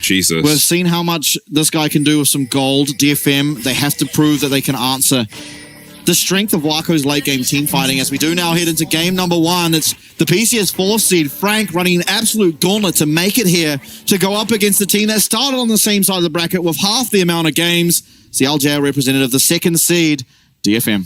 Jesus. We've seen how much this guy can do with some gold. DFM, they have to prove that they can answer the strength of Waco's late game team fighting. As we do now head into game number 1, it's the PCS 4th seed, Frank, running an absolute gauntlet to make it here, to go up against the team that started on the same side of the bracket with half the amount of games. It's the LJL representative, the 2nd seed, DFM.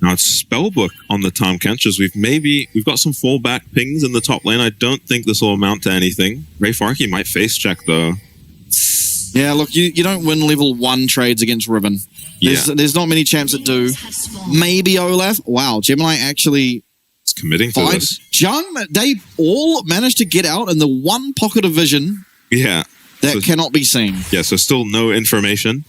Now it's Spellbook on the Tom Kenchers. We've got some fallback pings in the top lane. I don't think this will amount to anything. Ray Farkey might face check though. Yeah, look, you don't win level 1 trades against Riven. There's not many champs that do. Maybe Olaf. Wow, Gemini actually is committing to this. Jung, they all managed to get out in the one pocket of vision. Yeah. That cannot be seen. Yeah, so still no information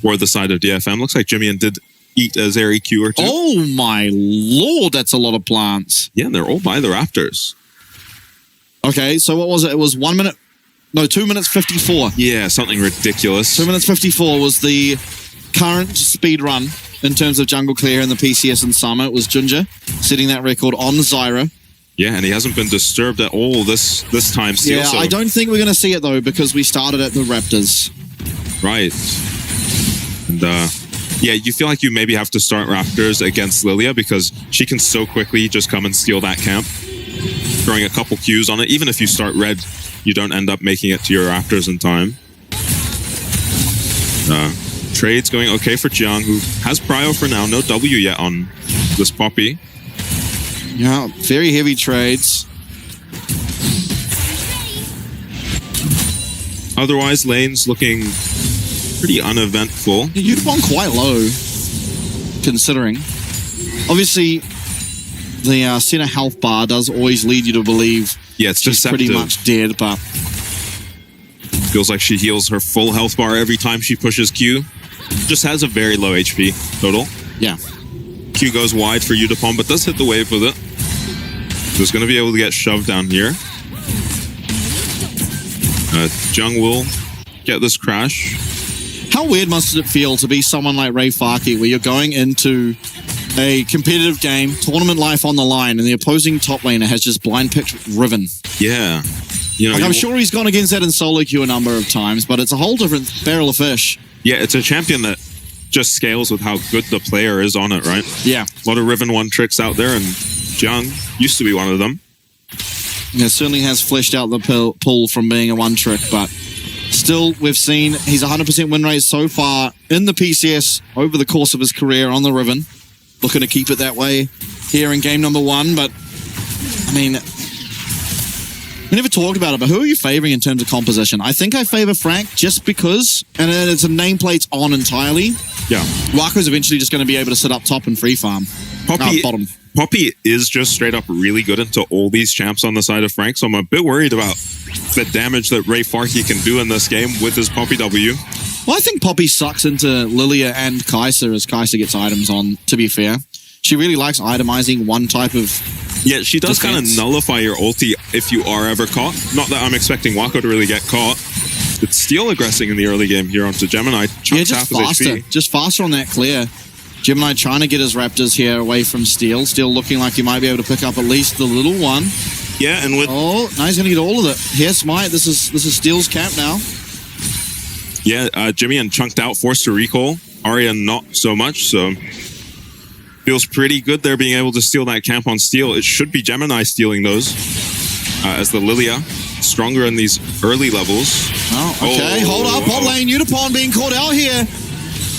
for the side of DFM. Looks like Jimmy did eat a Zeri Q or two. Oh my lord, that's a lot of plants. Yeah, and they're all by the Raptors. Okay, so what was it? It was 1 minute... No, 2 minutes 54. Yeah, something ridiculous. 2 minutes 54 was the current speed run in terms of jungle clear in the PCS in Summer. It was Ginger setting that record on Zyra. Yeah, and he hasn't been disturbed at all this time still. Yeah, so. I don't think we're going to see it though, because we started at the Raptors. Right. And yeah, you feel like you maybe have to start Raptors against Lilia because she can so quickly just come and steal that camp. Throwing a couple Qs on it. Even if you start red, you don't end up making it to your Raptors in time. Trades going okay for Jiang, who has prio for now. No W yet on this Poppy. Yeah, very heavy trades. Otherwise, lane's looking pretty uneventful. You've gone quite low, considering. Obviously, the center health bar does always lead you to believe it's she's pretty much dead, but... Feels like she heals her full health bar every time she pushes Q. Just has a very low HP total. Yeah. Q goes wide for Yutapon, but does hit the wave with it. So it's going to be able to get shoved down here. Jung will get this crash. How weird must it feel to be someone like Ray Farkey, where you're going into a competitive game, tournament life on the line, and the opposing top laner has just blind picked Riven? Yeah. You know, like, I'm sure he's gone against that in solo queue a number of times, but it's a whole different barrel of fish. Yeah, it's a champion that just scales with how good the player is on it, right? Yeah. A lot of Riven 1 tricks out there, and Jung used to be one of them. Yeah, certainly has fleshed out the pull from being a one trick, but still, we've seen he's 100% win rate so far in the PCS over the course of his career on the Riven. Looking to keep it that way here in game number 1, but I mean, we never talked about it, but who are you favoring in terms of composition? I think I favor Frank just because, and it's a nameplates on entirely. Yeah. Waco's eventually just going to be able to sit up top and free farm. Bottom. Poppy is just straight up really good into all these champs on the side of Frank, so I'm a bit worried about the damage that Ray Farkey can do in this game with his Poppy W. Well, I think Poppy sucks into Lilia and Kai'Sa as Kai'Sa gets items on, to be fair. She really likes itemizing one type of Yeah, she does kind of nullify your ulti if you are ever caught. Not that I'm expecting Waco to really get caught. It's Steel aggressing in the early game here onto Gemini. Yeah, just faster. Just faster on that clear. Gemini trying to get his Raptors here away from Steel. Steel looking like he might be able to pick up at least the little one. Yeah, and with... Oh, now he's going to get all of it. Here, Smite. This is Steel's camp now. Yeah, Jimmy and chunked out, forced to recall. Arya not so much, so... Feels pretty good there being able to steal that camp on Steel. It should be Gemini stealing those. As the Lilia, stronger in these early levels. Oh, okay. Hold up. Bot lane, Yutapon being caught out here.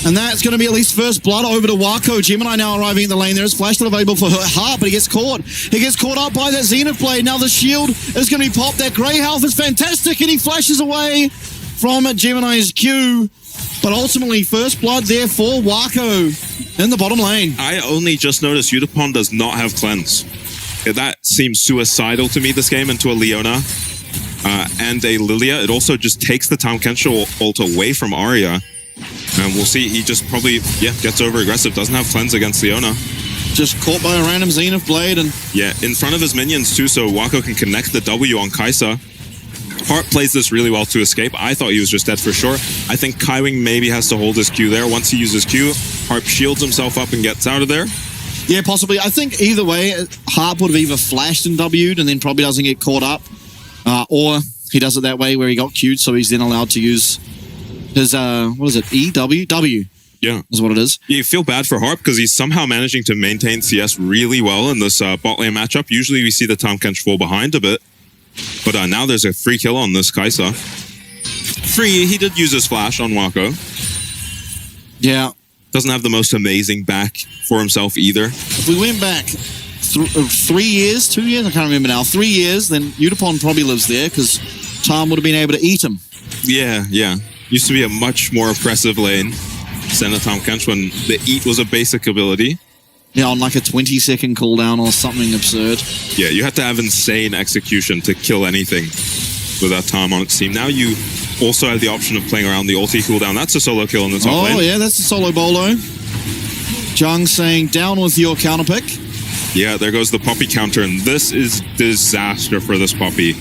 And that's going to be at least first blood over to Waco. Gemini now arriving in the lane. There is flash not available for Heart, but he gets caught. He gets caught up by that Zenith Blade. Now the shield is going to be popped. That Grey Health is fantastic, and he flashes away from Gemini's Q. But ultimately, first blood there for Waco in the bottom lane. I only just noticed Yutapon does not have cleanse. That seems suicidal to me this game into a Leona and a Lilia. It also just takes the Tom Kencho ult away from Arya. And we'll see, he just probably, gets over aggressive, doesn't have cleanse against Leona. Just caught by a random Zenith Blade. And yeah, in front of his minions too, so Waco can connect the W on Kai'Sa. Hart plays this really well to escape. I thought he was just dead for sure. I think Kaiwing maybe has to hold his Q there. Once he uses Q, Hart shields himself up and gets out of there. Yeah, possibly. I think either way, Hart would have either flashed and W'd and then probably doesn't get caught up. Or he does it that way where he got queued, so he's then allowed to use his, what is it, E-W? W Yeah. is what it is. You feel bad for Harp because he's somehow managing to maintain CS really well in this bot lane matchup. Usually we see the Tahm Kench fall behind a bit, but now there's a free kill on this Kai'Sa. Free, he did use his flash on Wako. Yeah. Doesn't have the most amazing back for himself either. If we went back 3 years, 2 years, I can't remember now, 3 years, then Udapon probably lives there because Tahm would have been able to eat him. Yeah. Used to be a much more oppressive lane. Senna Tahm Kench when the eat was a basic ability. Yeah, on like a 20-second cooldown or something absurd. Yeah, you had to have insane execution to kill anything with that Tahm on its team. Now you also have the option of playing around the ulti cooldown. That's a solo kill in the top lane. Oh, yeah, that's a solo bolo. Jung saying, down with your counter pick. Yeah, there goes the Poppy counter, and this is disaster for this Poppy.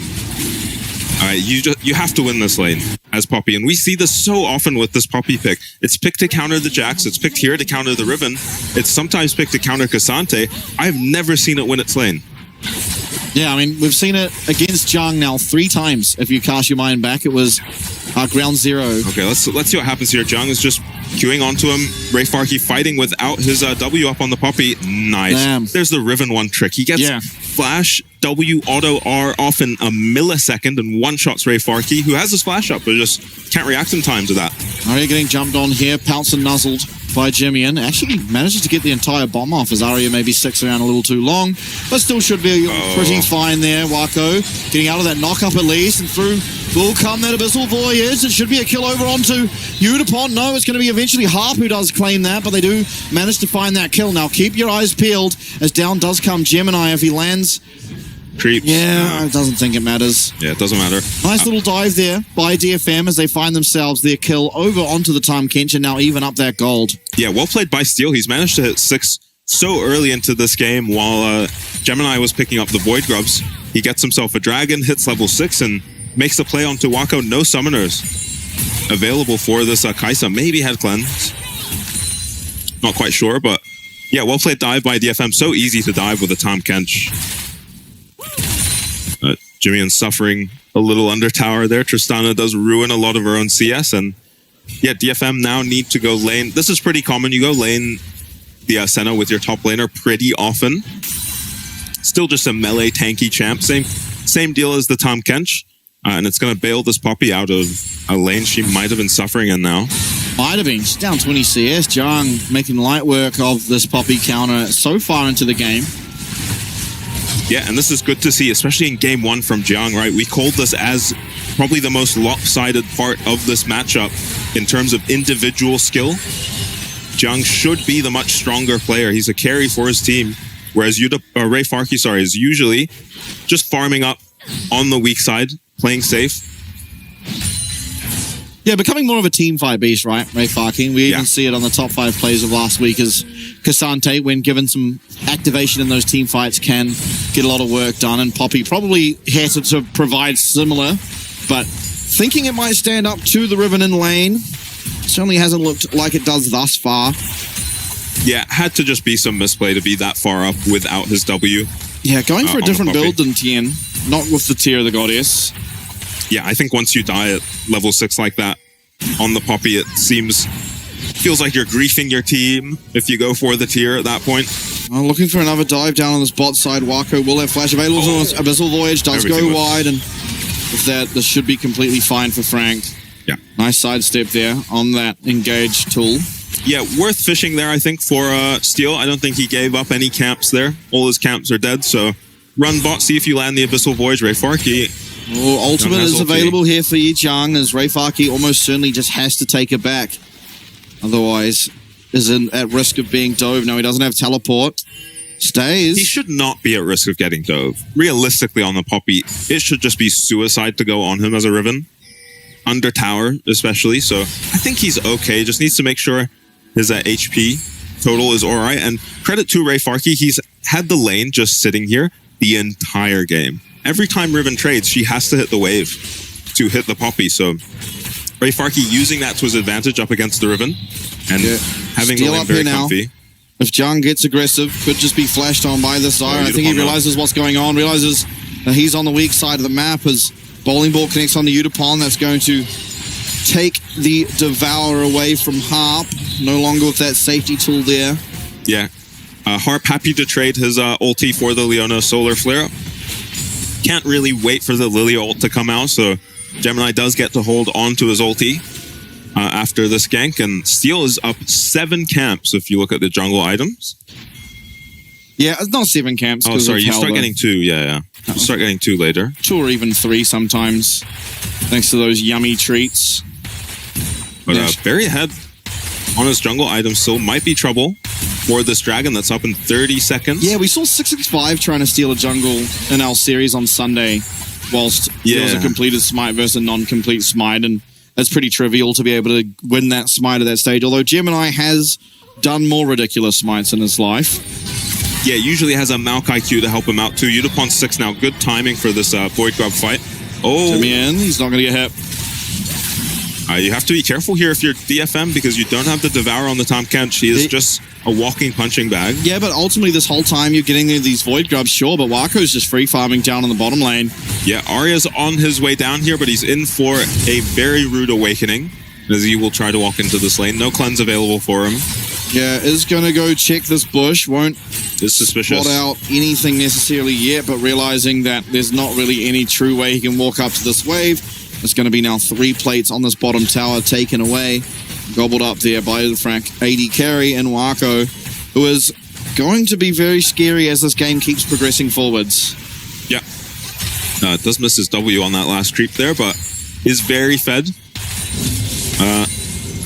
All right, you have to win this lane as Poppy, and we see this so often with this Poppy pick. It's picked to counter the Jax, it's picked here to counter the Riven, it's sometimes picked to counter Cassante. I've never seen it win its lane. Yeah, I mean, we've seen it against Jung now 3 times. If you cast your mind back, it was ground 0. Okay, let's see what happens here. Jung is just queuing onto him. Ray Farkey fighting without his W up on the Poppy. Nice. Damn. There's the Riven 1 trick. He gets flash, W, auto, R off in a millisecond and one-shots Ray Farkey, who has his flash up, but just can't react in time to that. Arya getting jumped on here, pounced and nuzzled by Jimmy-in. Actually manages to get the entire bomb off as Arya maybe sticks around a little too long, but still should be pretty fine there. Wako getting out of that knock-up at least, and through will come that Abyssal Voyage. It should be a kill over onto Udapon. No, it's going to be eventually Harp who does claim that, but they do manage to find that kill. Now keep your eyes peeled as down does come Gemini if he lands. Creeps. Yeah, I doesn't think it matters. Yeah, it doesn't matter. Nice little dive there by DFM as they find themselves their kill over onto the Tahm Kench and now even up that gold. Yeah, well played by Steel. He's managed to hit 6 so early into this game while Gemini was picking up the Void Grubs. He gets himself a dragon, hits level 6, and makes a play onto Wako. No summoners available for this Kai'Sa. Maybe had cleanse. Not quite sure, but yeah, well played dive by DFM. So easy to dive with a Tahm Kench. Jimmy-in suffering a little under tower there. Tristana does ruin a lot of her own CS, and yeah, DFM now need to go lane. This is pretty common. You go lane the Senna with your top laner pretty often. Still just a melee tanky champ. Same deal as the Tahm Kench, and it's going to bail this Poppy out of a lane she might have been suffering in now. Might have been. She's down 20 CS. Jung making light work of this Poppy counter so far into the game. Yeah, and this is good to see, especially in game 1 from Jiang, right? We called this as probably the most lopsided part of this matchup in terms of individual skill. Jiang should be the much stronger player. He's a carry for his team, whereas Ray Farkey, is usually just farming up on the weak side, playing safe. Yeah, becoming more of a team fight beast, right, Ray Farkey? We even see it on the top 5 plays of last week as Cassante, when given some activation in those team fights, can get a lot of work done. And Poppy probably here to provide similar, but thinking it might stand up to the Riven in lane. Certainly hasn't looked like it does thus far. Yeah, had to just be some misplay to be that far up without his W. Yeah, going for a different build than Tien, not with the Tear of the Goddess. Yeah, I think once you die at level 6 like that on the Poppy, it feels like you're griefing your team if you go for the Tear at that point. Well, looking for another dive down on this bot side. Wako will have flash available. Abyssal Voyage does go wide, and with that, this should be completely fine for Frank. Yeah. Nice sidestep there on that engage tool. Yeah, worth fishing there, I think, for Steel. I don't think he gave up any camps there. All his camps are dead, so run bot, see if you land the Abyssal Voyage. Ray Farkey. Oh, ultimate is available here for Yi Chang, as Ray Farkey almost certainly just has to take it back. Otherwise, is at risk of being dove. No, he doesn't have teleport. Stays. He should not be at risk of getting dove. Realistically, on the Poppy, it should just be suicide to go on him as a Riven. Under tower, especially. So I think he's okay. Just needs to make sure his HP total is all right. And credit to Ray Farkey, he's had the lane just sitting here the entire game. Every time Riven trades, she has to hit the wave to hit the Poppy. So Ray Farkey using that to his advantage up against the Riven and having the lane very comfy. If Jung gets aggressive, could just be flashed on by the Zyre. I think he realizes what's going on, realizes that he's on the weak side of the map as Bowling ball connects on the Udapon. That's going to take the Devour away from Harp. No longer with that safety tool there. Yeah. Harp happy to trade his ulti for the Leona Solar Flare. Can't really wait for the Lilia ult to come out, so Gemini does get to hold on to his ulti after this gank, and Steel is up 7 camps if you look at the jungle items. Yeah, it's not 7 camps. Oh, sorry, you start getting 2, yeah. You start getting 2 later. 2 or even 3 sometimes, thanks to those yummy treats. But very ahead on his jungle item still might be trouble for this dragon that's up in 30 seconds. Yeah, we saw 665 trying to steal a jungle in our series on Sunday, whilst there was a completed smite versus a non-complete smite, and that's pretty trivial to be able to win that smite at that stage, although Gemini has done more ridiculous smites in his life. Yeah, usually has a Maokai Q to help him out too. Udapon 6 now, good timing for this Void Grub fight. Oh, Jimmy, he's not going to get hit. You have to be careful here if you're DFM because you don't have the Devour on the Tahm Kench. He is just a walking punching bag. Yeah, but ultimately this whole time you're getting these Void Grubs, sure, but Wako's just free farming down on the bottom lane. Yeah, Arya's on his way down here, but he's in for a very rude awakening as he will try to walk into this lane. No cleanse available for him. Yeah, is going to go check this bush. Won't suspicious. spot out anything necessarily yet, but realizing that there's not really any true way he can walk up to this wave. There's going to be now 3 plates on this bottom tower taken away. Gobbled up there by the Frank AD carry and Wako, who is going to be very scary as this game keeps progressing forwards. Yeah. Does miss his W on that last creep there, but is very fed.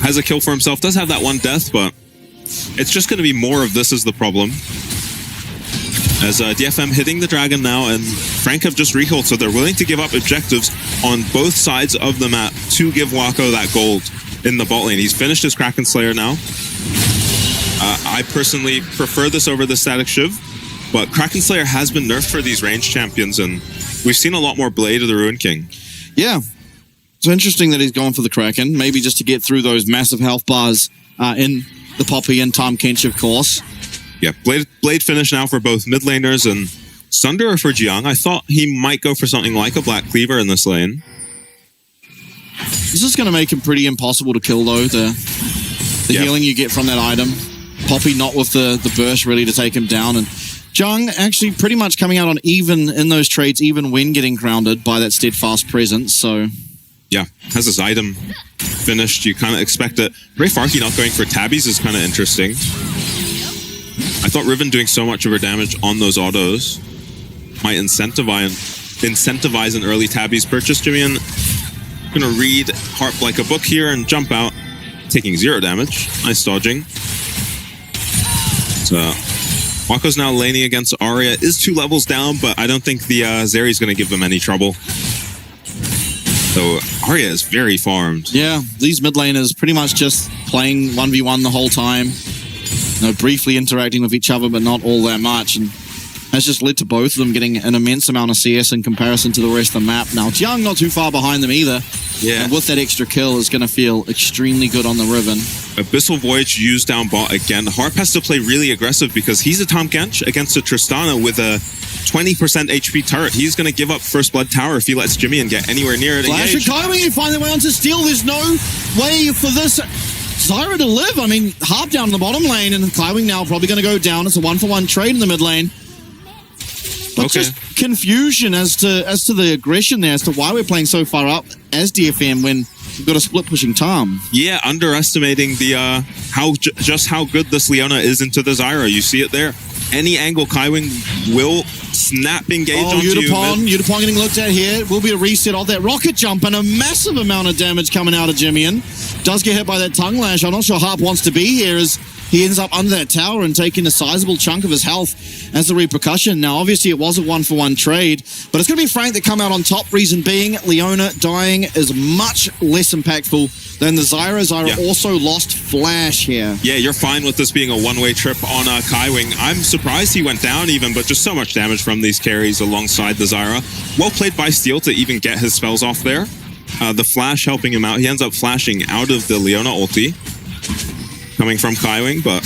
Has a kill for himself. Does have that 1 death, but it's just going to be more of this is the problem. As DFM hitting the dragon now, and Frank have just recalled, so they're willing to give up objectives on both sides of the map to give Wako that gold in the bot lane. He's finished his Kraken Slayer now. I personally prefer this over the Static Shiv, but Kraken Slayer has been nerfed for these ranged champions, and we've seen a lot more Blade of the Ruin King. Yeah. It's interesting that he's gone for the Kraken, maybe just to get through those massive health bars in the Poppy and Tahm Kench, of course. Yeah, Blade finish now for both mid laners and Sunder or for Jiang. I thought he might go for something like a Black Cleaver in this lane. This is going to make him pretty impossible to kill, though. The healing you get from that item. Poppy not with the burst really to take him down. And Jiang actually pretty much coming out on even in those trades, even when getting grounded by that steadfast presence. So yeah, has his item finished. You kind of expect it. Ray Farkey not going for tabbies is kind of interesting. I thought Riven doing so much of her damage on those autos might incentivize an early tabbies purchase. Jimmy, and I'm going to read Harp like a book here and jump out, taking 0 damage. Nice dodging. So Wako's now laning against Arya. Is 2 levels down, but I don't think the Zeri's going to give them any trouble. So Arya is very farmed. Yeah, these mid laners pretty much just playing 1v1 the whole time. You know, briefly interacting with each other, but not all that much. And has just led to both of them getting an immense amount of CS in comparison to the rest of the map. Now, Jiang not too far behind them either. Yeah. And with that extra kill, is going to feel extremely good on the Riven. Abyssal Voyage used down bot again. Harp has to play really aggressive because he's a Tahm Kench against a Tristana with a 20% HP turret. He's going to give up First Blood Tower if he lets Jimmy and get anywhere near it. Flash and Kaiwing, they find their way onto Steel. There's no way for this Zyra to live. I mean, Harp down in the bottom lane, and Kaiwing now probably going to go down. It's a 1-for-1 trade in the mid lane. But just confusion as to the aggression there, as to why we're playing so far up as DFM when we've got a split pushing Tahm. Yeah, underestimating the just how good this Leona is into the Zyra. You see it there. Any angle Kaiwing will snap engage onto Udapon, Udapon getting looked at here. Will be a reset of that rocket jump and a massive amount of damage coming out of Jimmian. Does get hit by that tongue lash. I'm not sure Harp wants to be here as he ends up under that tower and taking a sizable chunk of his health as the repercussion. Now, obviously, it was a 1-for-1 trade, but it's going to be Frank that come out on top. Reason being, Leona dying is much less impactful than the Zyra. Zyra also lost Flash here. Yeah, you're fine with this being a one-way trip on Kaiwing. I'm surprised he went down even, but just so much damage from these carries alongside the Zyra. Well played by Steel to even get his spells off there. The Flash helping him out. He ends up flashing out of the Leona ulti coming from Kaiwing, but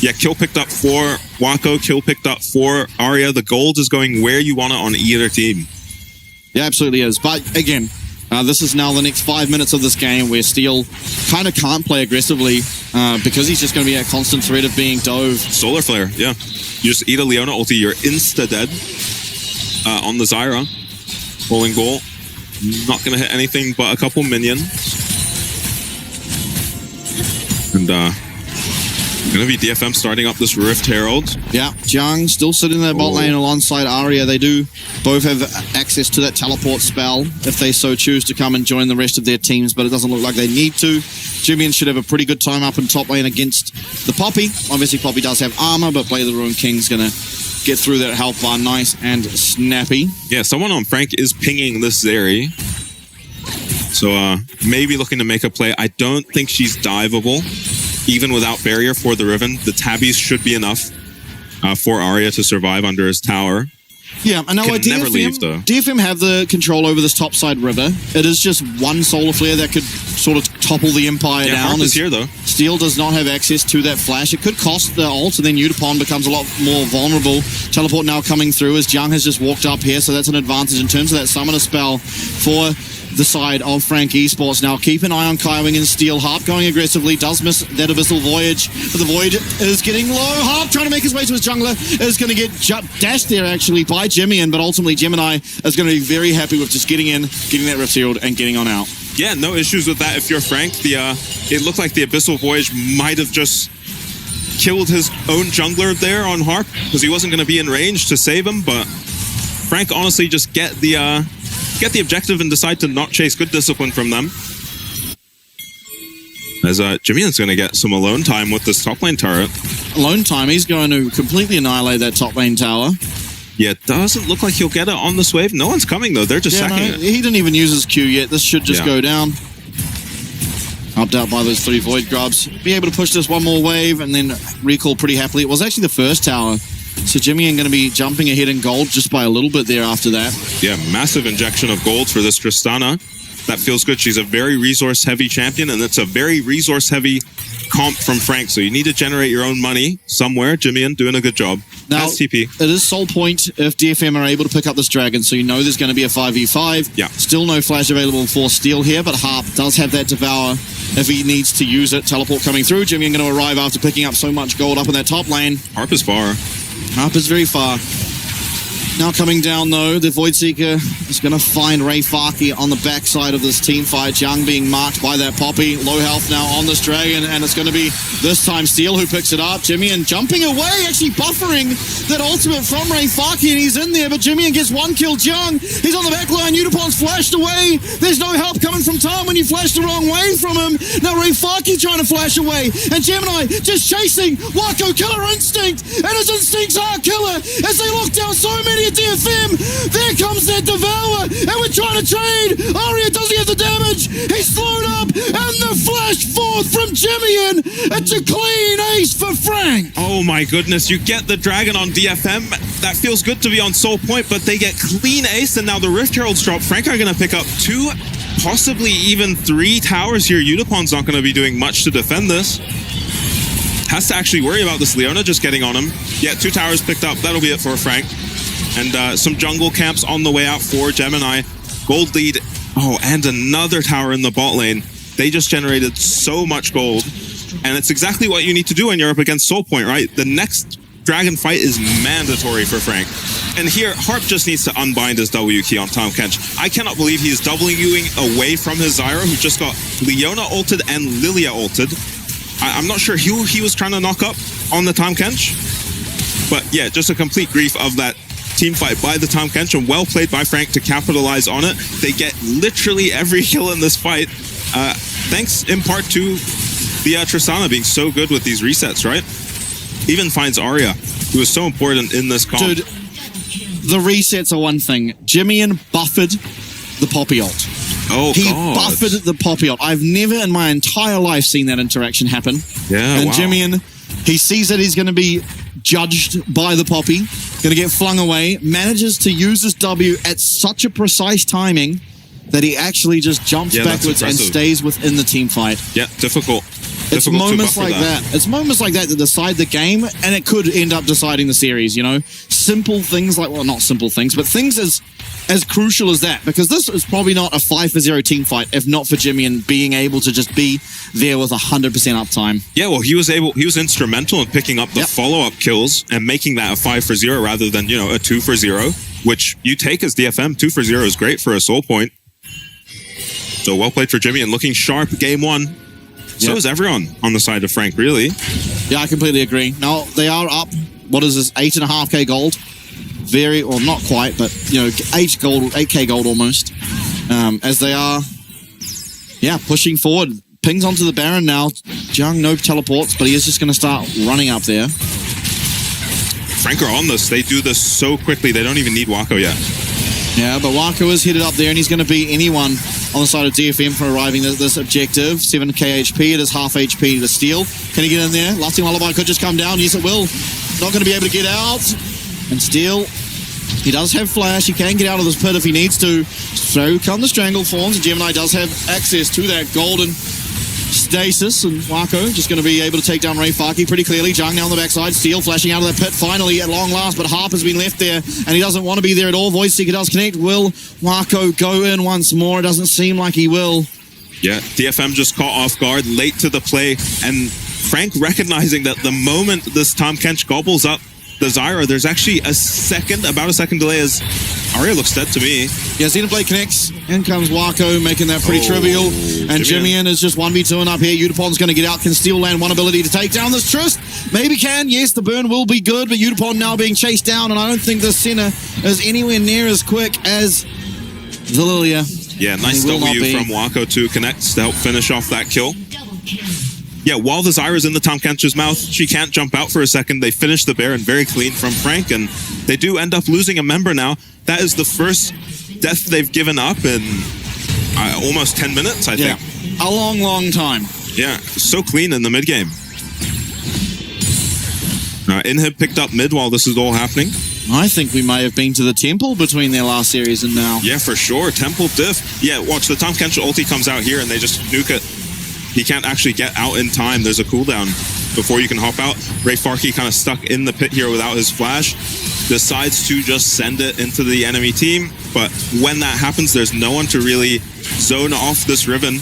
yeah, kill picked up for Wako, kill picked up for Arya. The gold is going where you want it on either team. Yeah, absolutely is. But again, this is now the next 5 minutes of this game where Steel kind of can't play aggressively because he's just going to be a constant threat of being dove. Solar Flare, yeah. You just eat a Leona ulti, you're insta-dead on the Zyra. Bowling Ball, not going to hit anything but a couple minions. And going to be DFM starting up this Rift Herald. Yeah, Jiang still sitting in their bot lane alongside Arya. They do both have access to that teleport spell if they so choose to come and join the rest of their teams, but it doesn't look like they need to. Jimmy should have a pretty good time up in top lane against the Poppy. Obviously, Poppy does have armor, but Blade of the Ruined King's going to get through that health bar nice and snappy. Yeah, someone on Frank is pinging this Zeri. So maybe looking to make a play. I don't think she's diveable. Even without barrier for the Riven, the tabbies should be enough for Arya to survive under his tower. Yeah, and now DFM have the control over this topside river. It is just one solar flare that could sort of topple the Empire down. Harp is here, though. Steel does not have access to that flash. It could cost the ult, and then Udapon becomes a lot more vulnerable. Teleport now coming through as Jiang has just walked up here, so that's an advantage in terms of that summoner spell for the side of Frank Esports. Now keep an eye on Kaiwing and Steel. Harp going aggressively, does miss that Abyssal Voyage, but the Voyage is getting low. Harp trying to make his way to his jungler, is going to get dashed there actually by Jimmy, but ultimately Gemini is going to be very happy with just getting in, getting that Rift Shield, and getting on out. Yeah, no issues with that if you're Frank. It looked like the Abyssal Voyage might have just killed his own jungler there on Harp because he wasn't going to be in range to save him, but Frank honestly just get the objective and decide to not chase. Good discipline from them. As Jimian's going to get some alone time with this top lane turret. Alone time, he's going to completely annihilate that top lane tower. Yeah, it doesn't look like he'll get it on this wave. No one's coming, though. They're just sacking it. He didn't even use his Q yet. This should just go down. Upped out by those 3 Void Grubs. Be able to push this one more wave and then recall pretty happily. It was actually the first tower. So Jimmy going to be jumping ahead in gold just by a little bit there after that. Yeah, massive injection of gold for this Tristana. That feels good. She's a very resource-heavy champion, and it's a very resource-heavy comp from Frank. So you need to generate your own money somewhere. Jimmy doing a good job. Now, TP. It is soul point if DFM are able to pick up this dragon, so you know there's going to be a 5v5. Yeah. Still no flash available for Steel here, but Harp does have that Devour if he needs to use it. Teleport coming through. Jimmy going to arrive after picking up so much gold up in that top lane. Harp is far. Harp is very far. Now coming down, though, the Void Seeker is going to find Ray Farkey on the backside of this team fight. Young being marked by that Poppy. Low health now on this dragon, and it's going to be this time Steel who picks it up. Jimmy jumping away, actually buffering that ultimate from Ray Farkey, and he's in there, but Jimmy gets one kill. Young, he's on the back line. Udapon's flashed away. There's no help coming from Tom when you flash the wrong way from him. Now Ray Farkey trying to flash away, and Gemini just chasing Wako. Killer instinct, and his instincts are killer as they lock down so many at DFM. There comes that Devour, and we're trying to trade. Arya doesn't have the damage. He's slowed up, and the flash forth from Jimmy. It's a clean ace for Frank. Oh my goodness, you get the dragon on DFM. That feels good to be on soul point, but they get clean ace, and now the Rift Heralds drop. Frank are going to pick up 2, possibly even 3 towers here. Udapon's not going to be doing much to defend this. Has to actually worry about this Leona just getting on him. Yeah, 2 towers picked up. That'll be it for Frank. And some jungle camps on the way out for Gemini. Gold lead. Oh, and another tower in the bot lane. They just generated so much gold. And it's exactly what you need to do when you're up against Soul Point, right? The next dragon fight is mandatory for Frank. And here, Harp just needs to unbind his W key on Tahm Kench. I cannot believe he's Wing away from his Zyra, who just got Leona ulted and Lilia ulted. I'm not sure who he was trying to knock up on the Tahm Kench. But yeah, just a complete grief of that team fight by the Tahm Kench, and well played by Frank to capitalize on it. They get literally every kill in this fight, thanks in part to the Tristana being so good with these resets, right? Even finds Arya, who is so important in this comp. Dude, the resets are one thing. Jimmy buffered the Poppy ult. Oh, he God. buffered the Poppy ult. I've never in my entire life seen that interaction happen. Yeah, and wow. Jimmy, he sees that he's going to be judged by the Poppy, going to get flung away, manages to use his W at such a precise timing that he actually just jumps backwards and stays within the team fight. Yeah, difficult. It's moments like that. It's moments like that that decide the game, and it could end up deciding the series, you know? simple things like, well, not simple things, but things as crucial as that, because this is probably not a 5-for-0 team fight if not for Jimmy and being able to just be there with 100% uptime. Yeah, well, he was instrumental in picking up the follow-up kills and making that a 5-for-0 rather than, you know, a 2-for-0, which you take as DFM. 2-for-0 is great for a soul point. So well played for Jimmy and looking sharp game one. So is everyone on the side of Frank, really. Yeah, I completely agree. Now, they are up, what is this, 8.5k gold? Very, or not quite, but, you know, 8k gold almost. As they are, pushing forward. Pings onto the Baron now. Jung, no teleports, but he is just going to start running up there. Frank are on this. They do this so quickly. They don't even need Wako yet. Yeah, but Wako is headed up there, and he's going to beat anyone on the side of DFM for arriving at this objective. 7k HP, it is half HP to steal. Can he get in there? Lasting Lullaby could just come down. Yes, it will. Not going to be able to get out. And steal. He does have flash. He can get out of this pit if he needs to. So come the strangle forms. And Gemini does have access to that golden stasis. And Wako just going to be able to take down FAK pretty clearly. Jung now on the backside. Steel flashing out of that pit finally at long last. But Harp has been left there. And he doesn't want to be there at all. Void Seeker does connect. Will Wako go in once more? It doesn't seem like he will. Yeah, DFM just caught off guard late to the play. And Frank recognizing that the moment this Tahm Kench gobbles up the Zyra, there's actually about a second delay as Arya looks dead to me. Yeah, Xenoblade connects. In comes Wako, making that pretty trivial. And Jimmy is just 1v2ing up here. Udapon's going to get out. Can Steel land one ability to take down this Trist? Maybe can. Yes, the burn will be good, but Udapon now being chased down, and I don't think the center is anywhere near as quick as the Lilia. Yeah, nice W from Wako to connect to help finish off that kill. Yeah, while the Zyra's in the Tahm Kench's mouth, she can't jump out for a second. They finish the Baron very clean from Frank, and they do end up losing a member now. That is the first death they've given up in almost 10 minutes, I think. A long, long time. Yeah, so clean in the mid game. Inhib picked up mid while this is all happening. I think we may have been to the Temple between their last series and now. Yeah, for sure. Temple diff. Yeah, watch, the Tahm Kench ulti comes out here and they just nuke it. He can't actually get out in time. There's a cooldown before you can hop out. FAK kind of stuck in the pit here without his flash. Decides to just send it into the enemy team. But when that happens, there's no one to really zone off this Riven.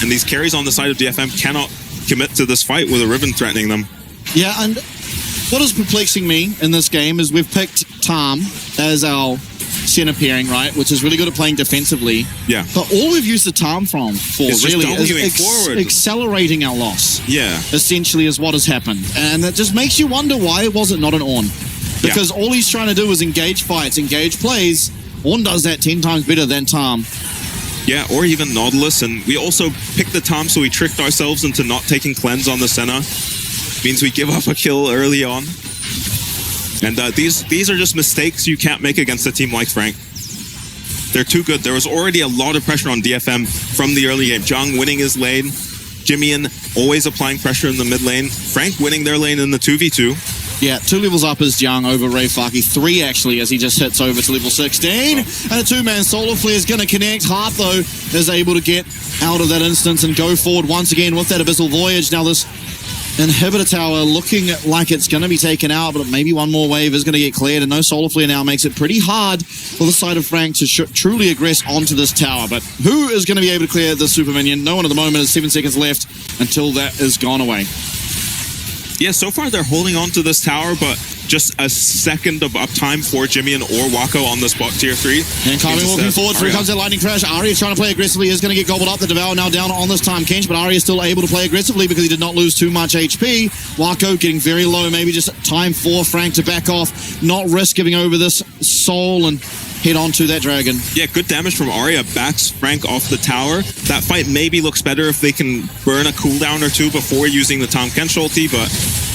And these carries on the side of DFM cannot commit to this fight with a Riven threatening them. Yeah, and what is perplexing me in this game is we've picked Tahm as our center pairing, right, which is really good at playing defensively. Yeah. But all we've used the Tahm from for it's really is accelerating our loss. Yeah. Essentially is what has happened. And it just makes you wonder why was it not an Ornn? Because all he's trying to do is engage fights, engage plays. Ornn does that 10 times better than Tahm. Yeah, or even Nautilus. And we also picked the Tahm, so we tricked ourselves into not taking cleanse on the Senna. Means we give up a kill early on. And these are just mistakes you can't make against a team like Frank. They're too good. There was already a lot of pressure on DFM from the early game. Jung winning his lane. Jimmyin always applying pressure in the mid lane. Frank winning their lane in the 2v2. Yeah, 2 levels up is Jung over FAK. 3 actually as he just hits over to level 16. And a 2-man Solar Flare is going to connect. Harp though is able to get out of that instance and go forward once again with that Abyssal Voyage. Now this Inhibitor Tower looking like it's going to be taken out, but maybe one more wave is going to get cleared, and no Solar Flare now makes it pretty hard for the side of Frank to truly aggress onto this tower. But who is going to be able to clear the super minion? No one at the moment. There's 7 seconds left until that is gone away. Yeah, so far they're holding on to this tower, but just a second of uptime for Jimmyin or Wako on the spot tier 3. And Kami walking forward, through comes that Lightning Crash. Arya trying to play aggressively, is going to get gobbled up. The Devour now down on this Tahm Kench, but Arya is still able to play aggressively because he did not lose too much HP. Wako getting very low, maybe just time for Frank to back off, not risk giving over this soul and head on to that dragon. Yeah, good damage from Arya. Backs Frank off the tower. That fight maybe looks better if they can burn a cooldown or 2 before using the Tahm Kench ulti, but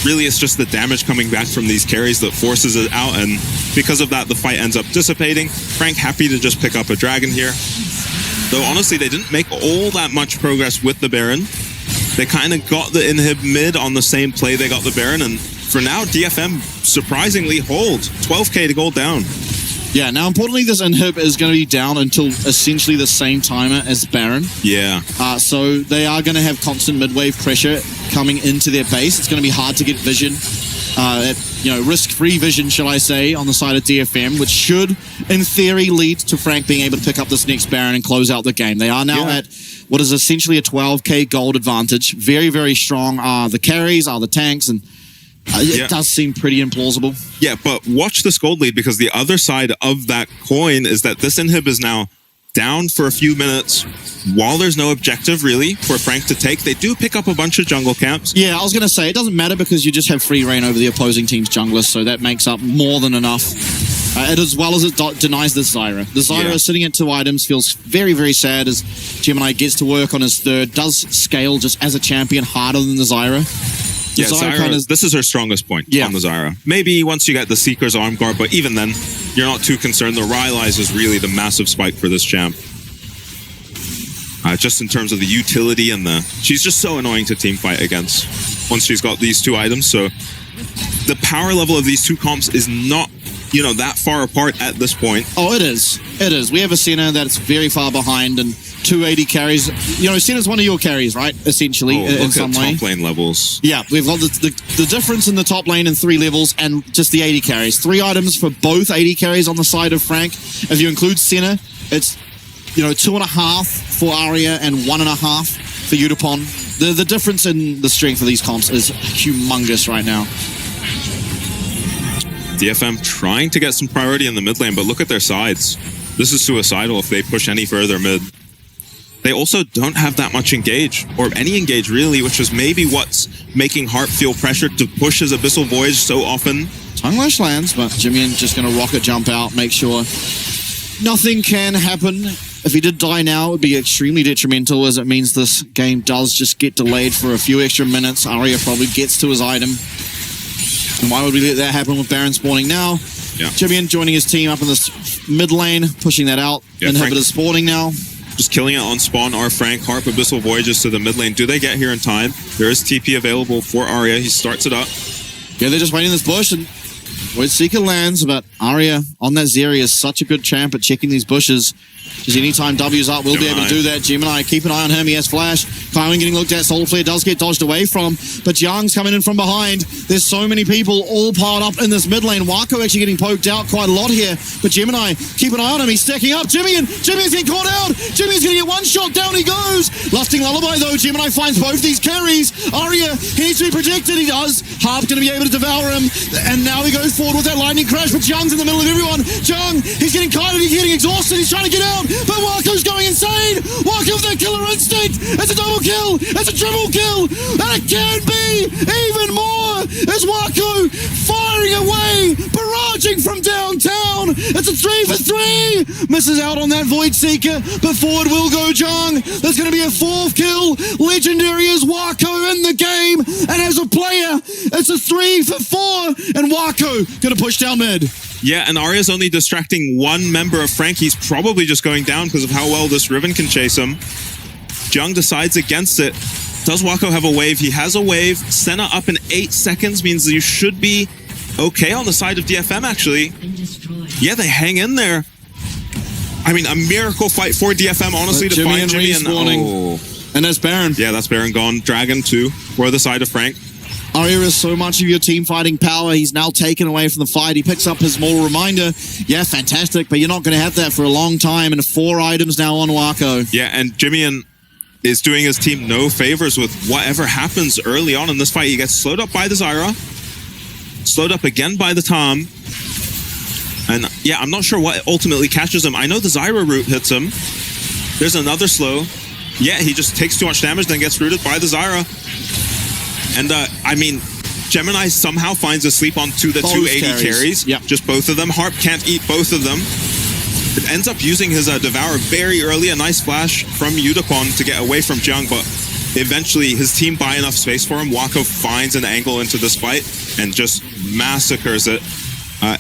really it's just the damage coming back from these carries that forces it out, and because of that the fight ends up dissipating. Frank happy to just pick up a dragon here. Though honestly they didn't make all that much progress with the Baron. They kind of got the inhib mid on the same play they got the Baron, and for now DFM surprisingly hold 12k to gold down. Yeah, now importantly, this inhib is going to be down until essentially the same timer as Baron. Yeah. So they are going to have constant mid-wave pressure coming into their base. It's going to be hard to get vision at risk-free vision, shall I say, on the side of DFM, which should, in theory, lead to Frank being able to pick up this next Baron and close out the game. They are now at what is essentially a 12k gold advantage. Very, very strong are the carries, are the tanks, and it does seem pretty implausible. Yeah, but watch this gold lead, because the other side of that coin is that this inhib is now down for a few minutes while there's no objective really for Frank to take. They do pick up a bunch of jungle camps. Yeah, I was going to say, it doesn't matter because you just have free reign over the opposing team's junglers, so that makes up more than enough. As well as it denies the Zyra. The Zyra sitting at 2 items feels very, very sad as Gemini gets to work on his third, does scale just as a champion harder than the Zyra. Yeah, Zyra, this is her strongest point on the Zyra. Maybe once you get the Seeker's arm guard, but even then, you're not too concerned. The Rylai's is really the massive spike for this champ. Just in terms of the utility and she's just so annoying to team fight against once she's got these 2 items. So the power level of these 2 comps is not, that far apart at this point. Oh, it is. It is. We have a Senna that's very far behind and 280 carries. Senna's one of your carries, right? Essentially, in some way. Top lane levels. Yeah, we've got the difference in the top lane in 3 levels and just the 80 carries. 3 items for both 80 carries on the side of Frank. If you include Senna, it's 2.5 for Arya and 1.5 for Udapon. The difference in the strength of these comps is humongous right now. DFM trying to get some priority in the mid lane, but look at their sides. This is suicidal if they push any further mid. They also don't have that much engage, or any engage really, which is maybe what's making Harp feel pressured to push his Abyssal Voyage so often. Tongue Lash lands, but Jimmy just going to rocket jump out, make sure nothing can happen. If he did die now, it would be extremely detrimental, as it means this game does just get delayed for a few extra minutes. Arya probably gets to his item. And why would we let that happen with Baron spawning now? Yeah. Jimmy joining his team up in this mid lane, pushing that out. Inhibitor spawning now. Just killing it on spawn. Our Frank, Harp, Abyssal Voyages to the mid lane. Do they get here in time? There is TP available for Arya. He starts it up. Yeah, they're just waiting in this bush, and Void Seeker lands, but Arya on that Zeri is such a good champ at checking these bushes. Because anytime W's up, we'll be able to do that. Gemini, keep an eye on him. He has flash. Kylin getting looked at. Solar Flare does get dodged away from. But Young's coming in from behind. There's so many people all piled up in this mid lane. Wako actually getting poked out quite a lot here. But Gemini, keep an eye on him. He's stacking up. Jimmy's getting caught out. Jimmy's going to get one shot. Down he goes. Lusting Lullaby, though. Gemini finds both these carries. Arya, he needs to be protected. He does. Harp's going to be able to devour him. And now he goes forward with that lightning crash. But Young's in the middle of everyone. Young, he's getting kited. He's getting exhausted. He's trying to get out. But Wako's going insane! Wako with that killer instinct! It's a double kill! It's a triple kill! And it can be even more! As Wako firing away! Barraging from downtown! It's a 3 for 3! Misses out on that Void Seeker, but forward will go Jung. There's going to be a 4th kill. Legendary is Wako in the game, and as a player, it's a 3 for 4, and Wako going to push down mid. Yeah, and Arya's only distracting one member of Frank. He's probably just going down because of how well this Riven can chase him. Jung decides against it. Does Wako have a wave? He has a wave. Senna up in 8 seconds means you should be okay on the side of DFM, actually. Yeah, they hang in there. I mean, a miracle fight for DFM, honestly, to find Jimmy. And that's Baron. Yeah, that's Baron gone. Dragon, too, for the side of Frank. Arya is so much of your team fighting power. He's now taken away from the fight. He picks up his more reminder. Yeah, fantastic, but you're not going to have that for a long time. And 4 items now on Wako. Yeah, and Jimmy is doing his team no favors with whatever happens early on in this fight. He gets slowed up by the Zyra. Slowed up again by the Tom. And yeah, I'm not sure what ultimately catches him. I know the Zyra root hits him. There's another slow. Yeah, he just takes too much damage, then gets rooted by the Zyra. And, I mean, Gemini somehow finds a sleep on the 280 carries. Yep. Just both of them. Harp can't eat both of them. It ends up using his Devour very early. A nice flash from Udapon to get away from Jung, but eventually his team buy enough space for him. Wako finds an angle into this fight and just massacres it.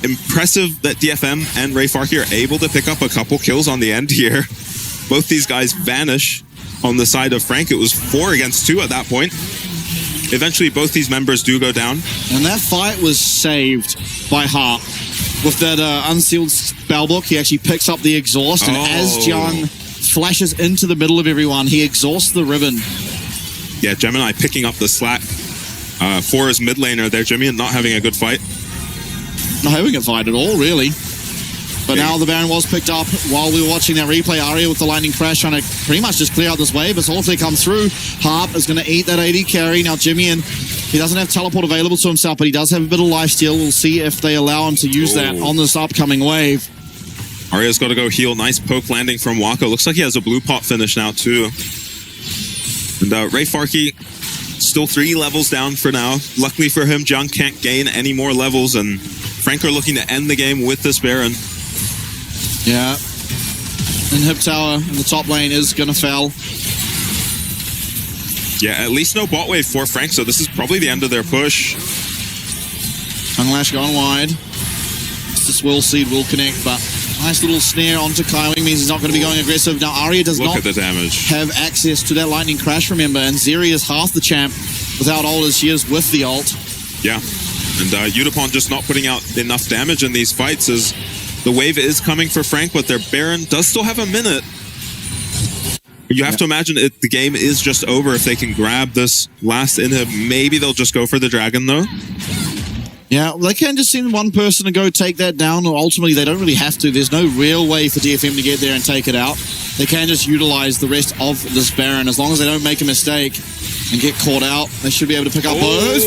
Impressive that DFM and Ray Farkey are able to pick up a couple kills on the end here. Both these guys vanish on the side of Frank. It was 4 against 2 at that point. Eventually, both these members do go down. And that fight was saved by Harp. With that unsealed spellbook, he actually picks up the exhaust, and as Jung flashes into the middle of everyone, he exhausts the Riven. Yeah, Gemini picking up the slack for his mid laner there. Jimmy not having a good fight. not having a fight at all, really. But now the Baron was picked up while we were watching that replay. Arya with the lightning crash trying to pretty much just clear out this wave as Hawkeye comes through. Harp is going to eat that AD carry. Now Jimmy, and he doesn't have teleport available to himself, but he does have a bit of lifesteal. We'll see if they allow him to use that on this upcoming wave. Arya's got to go heal. Nice poke landing from Wako. Looks like he has a blue pot finish now too. And Ray Farkey still 3 levels down for now. Luckily for him, Jung can't gain any more levels, and Frank are looking to end the game with this Baron. Yeah. And Hip Tower in the top lane is going to fail. Yeah, at least no bot wave for Frank, so this is probably the end of their push. Unlash gone wide. This Will Seed will connect, but nice little snare onto Kaiwing means he's not going to be going aggressive. Now Arya does not Look at the damage. have access to that lightning crash, remember, and Zeri is half the champ without ult as she is with the ult. Yeah, and Udapon just not putting out enough damage in these fights as the wave is coming for Frank, but their Baron does still have a minute. You have to imagine the game is just over if they can grab this last inhib. Maybe they'll just go for the dragon, though. Yeah, they can just send one person to go take that down, or ultimately they don't really have to. There's no real way for DFM to get there and take it out. They can just utilize the rest of this Baron. As long as they don't make a mistake and get caught out, they should be able to pick up both.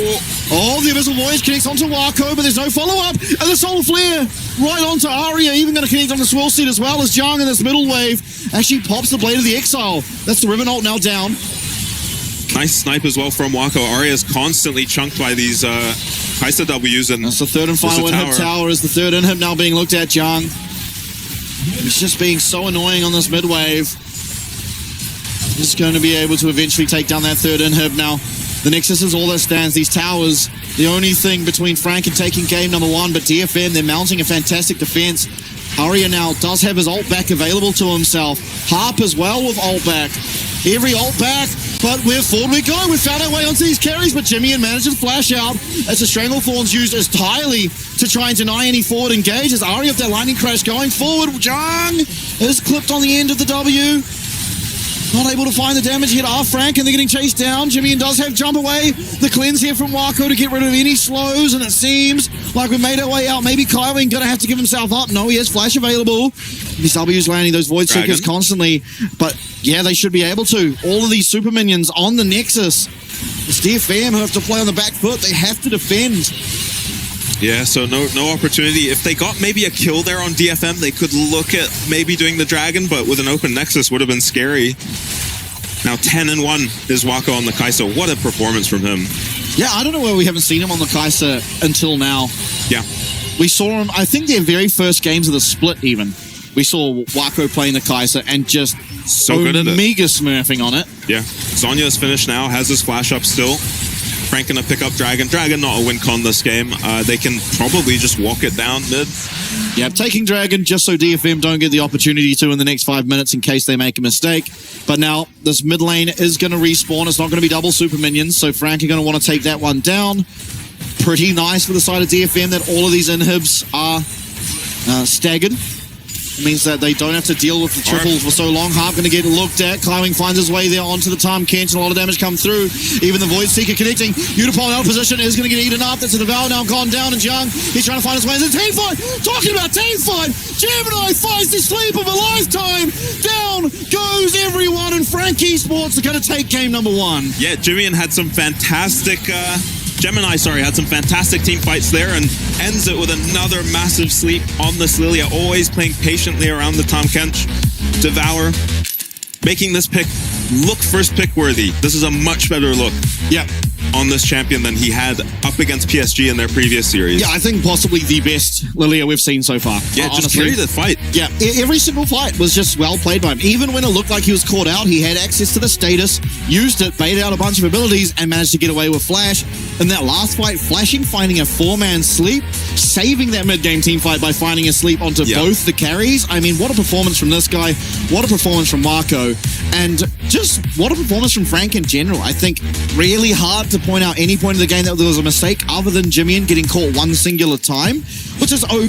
Oh, the Abyssal Voyage connects onto Wako, but there's no follow-up. And the Soul Flare right onto Arya, even going to connect on the Swirl Seed as well as Jung in this middle wave. Actually pops the Blade of the Exile. That's the Riven ult now down. Nice snipe as well from Wako. Arya is constantly chunked by these Kai'Sa W's. And that's the third and final inhib tower is the third inhib now being looked at, Jung. He's just being so annoying on this mid wave. Just going to be able to eventually take down that third inhib now. The Nexus is all that stands. These towers, the only thing between Frank and taking game number 1, but DFM, they're mounting a fantastic defense. Arya now does have his ult back available to himself. Harp as well with ult back. Every ult back, but we're forward we go. We found our way onto these carries, but Jimmy and manages to flash out as the Stranglethorn's used entirely to try and deny any forward engage as Arya with that lightning crash going forward. Jung is clipped on the end of the W. Not able to find the damage hit off Frank, and they're getting chased down. Jimmy does have jump away. The cleanse here from Wako to get rid of any slows, and it seems like we made our way out. Maybe Kaiwing gonna have to give himself up. No, he has flash available. These W's landing those Void Seekers constantly, but yeah, they should be able to. All of these super minions on the Nexus. It's DFM who have to play on the back foot. They have to defend. Yeah, so no opportunity. If they got maybe a kill there on DFM, they could look at maybe doing the dragon, but with an open Nexus would have been scary. Now 10-1 is Wako on the Kai'Sa. What a performance from him. Yeah, I don't know why we haven't seen him on the Kai'Sa until now. Yeah. We saw him, I think their very first games of the split even. We saw Wako playing the Kai'Sa and just so good at it. Mega smurfing on it. Yeah. Zhonya is finished now, has his flash up still. Frank gonna pick up Dragon. Dragon not a win con this game. They can probably just walk it down mid. Yeah, taking Dragon just so DFM don't get the opportunity to in the next 5 minutes in case they make a mistake. But now this mid lane is going to respawn. It's not going to be double super minions, so Frank are going to want to take that one down. Pretty nice for the side of DFM that all of these inhibs are staggered. It means that they don't have to deal with the triples for so long. Harp going to get looked at. Climbing finds his way there onto the Tahm Kench, and a lot of damage come through. Even the Void Seeker connecting. Udapon out of position is going to get eaten up. That's a Devour now gone down, and Jung, he's trying to find his way. It's a team fight! Talking about team fight! Gemini finds the sleep of a lifetime! Down goes everyone, and Frank Esports are going to take game number 1. Yeah, Jimmy had some fantastic... Gemini, had some fantastic team fights there and ends it with another massive sleep on this Lilia, always playing patiently around the Tahm Kench. Devour, making this pick look first pick worthy. This is a much better look on this champion than he had up against PSG in their previous series. Yeah, I think possibly the best Lilia we've seen so far. Yeah, just carried the fight. Yeah, every single fight was just well played by him. Even when it looked like he was caught out, he had access to the status, used it, baited out a bunch of abilities, and managed to get away with Flash. In that last fight, flashing, finding a 4-man sleep, saving that mid-game team fight by finding a sleep onto both the carries. I mean, what a performance from this guy. What a performance from Marco. And just what a performance from Frank in general. I think really hard to point out any point in the game that there was a mistake other than Jimmy getting caught one singular time, which is okay.